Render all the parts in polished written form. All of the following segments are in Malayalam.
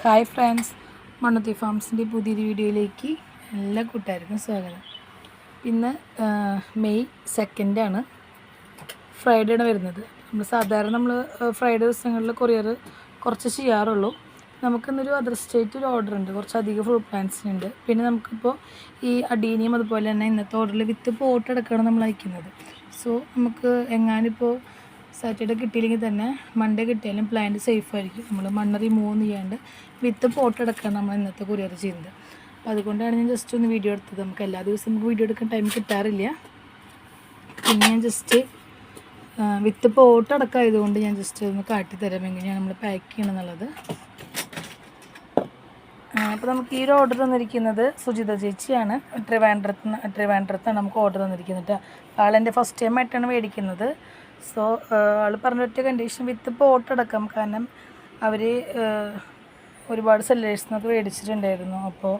ഹായ് ഫ്രണ്ട്സ്, മണ്ണുത്തി ഫാംസിൻ്റെ പുതിയൊരു വീഡിയോയിലേക്ക് എല്ലാ കൂട്ടുകാർക്കും സ്വാഗതം. ഇന്ന് മെയ് 2 ആണ്, ഫ്രൈഡേ ആണ് വരുന്നത്. നമ്മൾ ഫ്രൈഡേ ദിവസങ്ങളിൽ കൊറിയർ കുറച്ച് ചെയ്യാറുള്ളൂ. നമുക്കിന്നൊരു അതർ സ്റ്റേറ്റ് ഒരു ഓർഡർ ഉണ്ട്, കുറച്ചധികം ഫ്രൂട്ട് പ്ലാന്റ്സിനുണ്ട്. പിന്നെ നമുക്കിപ്പോൾ ഈ അഡീനിയം അതുപോലെ തന്നെ ഇന്നത്തെ ഓർഡറിൽ വിത്ത് പോട്ട് എടുക്കുകയാണ് നമ്മൾ അയക്കുന്നത്. സോ നമുക്ക് എങ്ങാനിപ്പോൾ സാറ്റർഡേ കിട്ടിയില്ലെങ്കിൽ തന്നെ മൺഡേ കിട്ടിയാലും പ്ലാന്റ് സേഫ് ആയിരിക്കും. നമ്മൾ മണ്ണ് റിമൂവ് ചെയ്യാണ്ട് വിത്ത് പോട്ട് എടുക്കുകയാണ് നമ്മൾ ഇന്നത്തെ കൊറിയർ ചെയ്യുന്നത്. അപ്പോൾ അതുകൊണ്ടാണ് ഞാൻ ജസ്റ്റ് ഒന്ന് വീഡിയോ എടുത്തത്. നമുക്ക് എല്ലാ ദിവസവും നമുക്ക് വീഡിയോ എടുക്കാൻ ടൈം കിട്ടാറില്ല. പിന്നെ ഞാൻ ജസ്റ്റ് വിത്ത് പോട്ട് അടക്കമായതുകൊണ്ട് ഞാൻ ജസ്റ്റ് ഒന്ന് കാട്ടിത്തരാം എങ്ങനെയാണ് നമ്മൾ പാക്ക് ചെയ്യണമെന്നുള്ളത്. അപ്പോൾ നമുക്ക് ഈ ഒരു ഓർഡർ തന്നിരിക്കുന്നത് സുജിത ചേച്ചിയാണ്. ട്രിവാൻഡ്രത്താണ് നമുക്ക് ഓർഡർ തന്നിരിക്കുന്നത്. ആളെൻ്റെ ഫസ്റ്റ് ടൈം ആയിട്ടാണ് മേടിക്കുന്നത്. സോ ആൾ പറഞ്ഞൊറ്റ കണ്ടീഷൻ വിത്ത് പോട്ട് അടക്കം, കാരണം അവർ ഒരുപാട് സെല്ലേഴ്സിനൊക്കെ മേടിച്ചിട്ടുണ്ടായിരുന്നു. അപ്പോൾ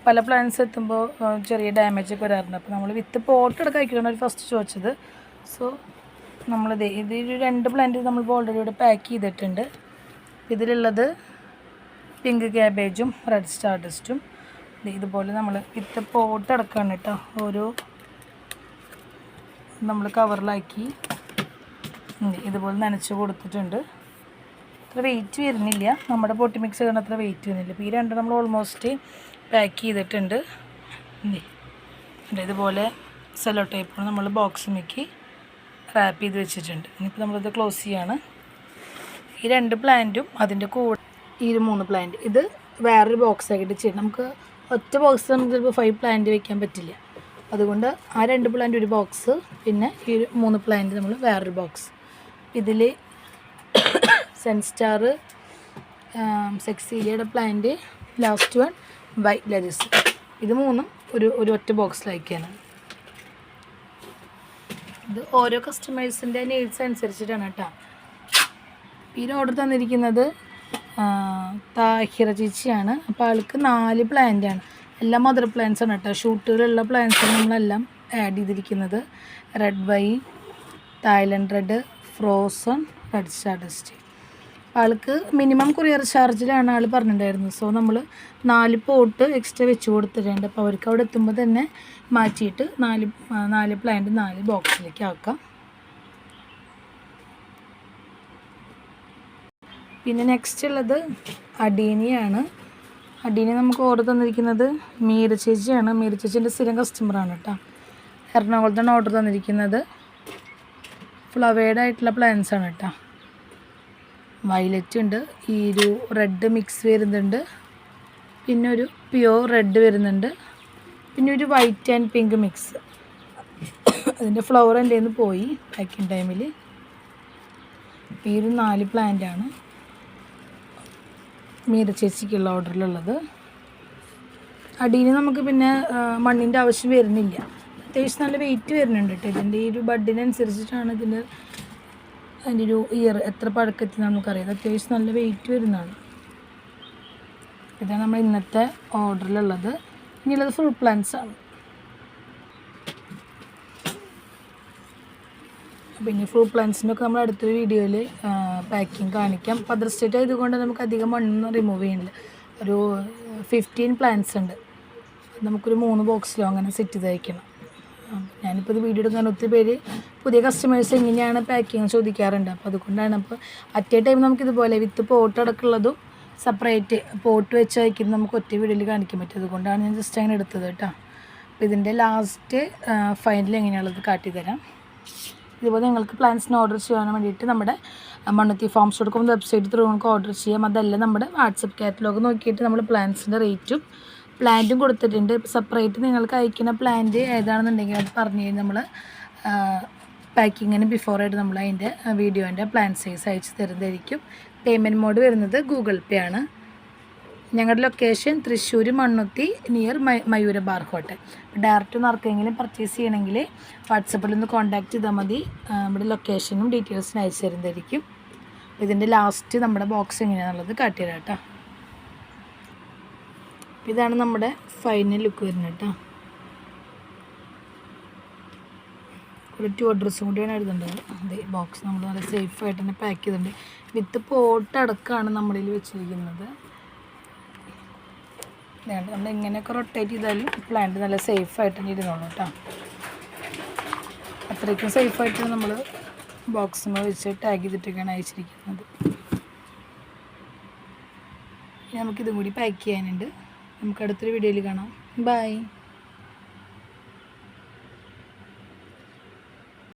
പല പ്ലാന്റ്സ് എത്തുമ്പോൾ ചെറിയ ഡാമേജ് ഒക്കെ വരാറുണ്ട്. അപ്പോൾ നമ്മൾ വിത്ത് പോട്ട് അടക്കം അയക്കണം അവർ ഫസ്റ്റ് ചോദിച്ചത്. സോ ഇതൊരു 2 പ്ലാന്റ് നമ്മളിപ്പോൾ ഓൾറെഡി ഇവിടെ പാക്ക് ചെയ്തിട്ടുണ്ട്. ഇതിലുള്ളത് പിങ്ക് ക്യാബേജും റെഡ് സ്റ്റാർഡസ്റ്റും ഇതുപോലെ നമ്മൾ വിത്ത് പോട്ട് അടക്കമാണ് കേട്ടോ. ഓരോ നമ്മൾ കവറിലാക്കി ഇതുപോലെ നനച്ച് കൊടുത്തിട്ടുണ്ട്. അത്ര വെയിറ്റ് വരുന്നില്ല, നമ്മുടെ പൊട്ടി മിക്സ് ചെയ്യുന്ന അത്ര വെയിറ്റ് വരുന്നില്ല. ഇപ്പോൾ ഈ 2 നമ്മൾ ഓൾമോസ്റ്റ് പാക്ക് ചെയ്തിട്ടുണ്ട്. ഇതുപോലെ സെല്ലോ ടൈപ്പ് നമ്മൾ ബോക്സിലേക്ക് റാപ്പ് ചെയ്ത് വെച്ചിട്ടുണ്ട്. ഇനിയിപ്പോൾ നമ്മളിത് ക്ലോസ് ചെയ്യാണ്. ഈ 2 പ്ലാന്റും അതിൻ്റെ കൂടെ ഈ 3 പ്ലാന്റ് ഇത് വേറൊരു ബോക്സ് ആക്കിയിട്ട് ചെയ്യണം. നമുക്ക് ഒറ്റ ബോക്സ് നമുക്ക് ചിലപ്പോൾ 5 പ്ലാന്റ് വയ്ക്കാൻ പറ്റില്ല. അതുകൊണ്ട് ആ 2 പ്ലാന്റ് ഒരു ബോക്സ്, പിന്നെ ഈ 3 പ്ലാന്റ് നമ്മൾ വേറൊരു ബോക്സ്. ഇതിൽ സെൻസ്റ്റാർ, സെക്സീലിയയുടെ പ്ലാന്റ്, ലാസ്റ്റ് വൺ വൈറ്റ് ലരിസ്, ഇത് 3 ഒരു ഒറ്റ ബോക്സിലയക്കാനാണ്. ഇത് ഓരോ കസ്റ്റമേഴ്സിൻ്റെ നീഡ്സ് അനുസരിച്ചിട്ടാണ് കേട്ടോ. ഈ ഓർഡർ തന്നിരിക്കുന്നത് താഹിറ ചേച്ചിയാണ്. അപ്പോൾ ആൾക്ക് 4 പ്ലാന്റാണ്, എല്ലാം മദർ പ്ലാന്റ്സ് ആണ് കേട്ടോ. ഷൂട്ടുകളുള്ള പ്ലാന്റ്സാണ് നമ്മളെല്ലാം ആഡ് ചെയ്തിരിക്കുന്നത്. Red wine, Thailand red, frozen, red Stardust. ആൾക്ക് മിനിമം കൊറിയർ ചാർജിലാണ് ആൾ പറഞ്ഞിട്ടുണ്ടായിരുന്നത്. സോ നമ്മൾ 4 പോട്ട് എക്സ്ട്രാ വെച്ച് കൊടുത്തിട്ടുണ്ട്. അപ്പോൾ അവർക്ക് അവിടെ എത്തുമ്പോൾ തന്നെ മാറ്റിയിട്ട് 4 പ്ലാന്റ് 4 ബോക്സിലേക്ക് ആക്കാം. പിന്നെ നെക്സ്റ്റ് ഉള്ളത് അഡീനിയാണ്. അഡീനി നമുക്ക് ഓർഡർ തന്നിരിക്കുന്നത് മീര ചേച്ചിയാണ്. മീര ചേച്ചീൻ്റെ സ്ഥിരം കസ്റ്റമറാണ് കേട്ടോ. എറണാകുളത്താണ് ഓർഡർ തന്നിരിക്കുന്നത്. ഫ്ലവേഡ് ആയിട്ടുള്ള പ്ലാന്റ്സ് ആണ് കേട്ടോ. വയലറ്റ് ഉണ്ട്, ഈ ഒരു റെഡ് മിക്സ് വരുന്നുണ്ട്, പിന്നെ ഒരു പ്യുവർ റെഡ് വരുന്നുണ്ട്, പിന്നെ ഒരു വൈറ്റ് ആൻഡ് പിങ്ക് മിക്സ്. അതിൻ്റെ ഫ്ലവർ എൻ്റെ കയ്യിൽ നിന്ന് പോയി പാക്കിങ് ടൈമിൽ. ഈ ഒരു 4 പ്ലാന്റാണ് മീര ചേച്ചിക്കുള്ള ഓർഡറിലുള്ളത്. അടിയിൽ നമുക്ക് പിന്നെ മണ്ണിൻ്റെ ആവശ്യം വരുന്നില്ല. അത്യാവശ്യം നല്ല വെയിറ്റ് വരുന്നുണ്ട് കേട്ടോ. ഇതിൻ്റെ ഈ ഒരു ബഡിനനുസരിച്ചിട്ടാണ് അതിൻ്റെ ഒരു ഇയർ എത്ര പഴക്കത്തിൽ നമുക്കറിയാം. അത്യാവശ്യം നല്ല വെയിറ്റ് വരുന്നതാണ്. ഇതാണ് നമ്മൾ ഇന്നത്തെ ഓർഡറിലുള്ളത്. ഇനിയുള്ളത് ഫ്രൂട്ട് പ്ലാന്റ്സ് ആണ്. പിന്നെ ഫ്രൂട്ട് പ്ലാന്റ്സിനൊക്കെ നമ്മൾ അടുത്തൊരു വീഡിയോയിൽ പാക്കിങ് കാണിക്കാം. അതർ സ്റ്റേറ്റ് ആയതുകൊണ്ട് നമുക്ക് അധികം മണ്ണൊന്നും റിമൂവ് ചെയ്യുന്നില്ല. ഒരു 15 പ്ലാന്റ്സ് ഉണ്ട്. നമുക്കൊരു 3 ബോക്സിലോ അങ്ങനെ സെറ്റ് ചെയ്ത് അയക്കണം. ഞാനിപ്പോൾ ഇത് വീഡിയോ എടുക്കാൻ ഒത്തിരി പേര് പുതിയ കസ്റ്റമേഴ്സ് എങ്ങനെയാണ് പാക്കിങ് ചോദിക്കാറുണ്ട്. അപ്പോൾ അതുകൊണ്ടാണ്. അപ്പോൾ അറ്റ് എ ടൈം നമുക്കിതുപോലെ വിത്ത് പോട്ട് അടക്കമുള്ളതും സെപ്പറേറ്റ് പോട്ട് വെച്ച് അയക്കുന്നത് നമുക്ക് ഒറ്റ വീഡിയോയിൽ കാണിക്കാൻ പറ്റും. അതുകൊണ്ടാണ് ഞാൻ ജസ്റ്റ് അങ്ങനെ എടുത്തത് കേട്ടോ. അപ്പോൾ ഇതിൻ്റെ ലാസ്റ്റ് ഫൈനൽ എങ്ങനെയുള്ളത് കാട്ടിത്തരാം. ഇതുപോലെ നിങ്ങൾക്ക് പ്ലാന്റ്സിന് ഓർഡർ ചെയ്യാൻ വേണ്ടിയിട്ട് നമ്മുടെ മണ്ണുത്തി ഫാംസ്.com വെബ്സൈറ്റ് ത്രൂ നമുക്ക് ഓർഡർ ചെയ്യാം. അതല്ല നമ്മുടെ വാട്സപ്പ് കാറ്റലോഗ് നോക്കിയിട്ട് നമ്മൾ പ്ലാന്റ്സിൻ്റെ റേറ്റും പ്ലാന്റും കൊടുത്തിട്ടുണ്ട്. സെപ്പറേറ്റ് നിങ്ങൾക്ക് അയക്കുന്ന പ്ലാന്റ് ഏതാണെന്നുണ്ടെങ്കിൽ അത് പറഞ്ഞു കഴിഞ്ഞാൽ നമ്മൾ പാക്കിങ്ങിന് ബിഫോറായിട്ട് നമ്മൾ അതിൻ്റെ വീഡിയോൻ്റെ പ്ലാന്റ് സൈസ് അയച്ചു തരുന്നതായിരിക്കും. പേയ്മെൻറ്റ് മോഡ് വരുന്നത് ഗൂഗിൾ പേ ആണ്. ഞങ്ങളുടെ location Thrissur Mannuthy near Mayura bar hotel. Direct ഒന്ന് ആർക്കെങ്കിലും പർച്ചേസ് ചെയ്യണമെങ്കിൽ വാട്സപ്പിൽ ഒന്ന് കോൺടാക്റ്റ് ചെയ്താൽ മതി. നമ്മുടെ ലൊക്കേഷനും ഡീറ്റെയിൽസിനും അയച്ചു തരുന്നതായിരിക്കും. ഇതിൻ്റെ ലാസ്റ്റ് നമ്മുടെ ബോക്സ് എങ്ങനെയാണെന്നുള്ളത് കാട്ടിത്തരാം കേട്ടോ. ഇതാണ് നമ്മുടെ ഫൈനൽ ലുക്ക് വരുന്നത് കേട്ടോ. ഒരു 2 അഡ്രസ്സും കൂടിയാണ് എഴുതേണ്ടത്. അതെ, ബോക്സ് നമ്മൾ നല്ല സേഫായിട്ട് തന്നെ പാക്ക് ചെയ്തിട്ടുണ്ട്. വിത്ത് പോട്ട് അടക്കമാണ് നമ്മളിൽ വെച്ചിരിക്കുന്നത്. വേണ്ട നമ്മൾ എങ്ങനെയൊക്കെ റൊട്ടേറ്റ് ചെയ്താലും പ്ലാന്റ് നല്ല സേഫായിട്ട് തന്നെ ഇരുന്നോളൂ കേട്ടോ. അത്രയ്ക്കും സേഫായിട്ടാണ് നമ്മൾ ബോക്സിന് വെച്ച് ടാഗ് ചെയ്തിട്ടൊക്കെയാണ് അയച്ചിരിക്കുന്നത്. നമുക്കിതും കൂടി പാക്ക് ചെയ്യാനുണ്ട്. നമുക്ക് അടുത്തൊരു വീഡിയോയിൽ കാണാം. ബൈ.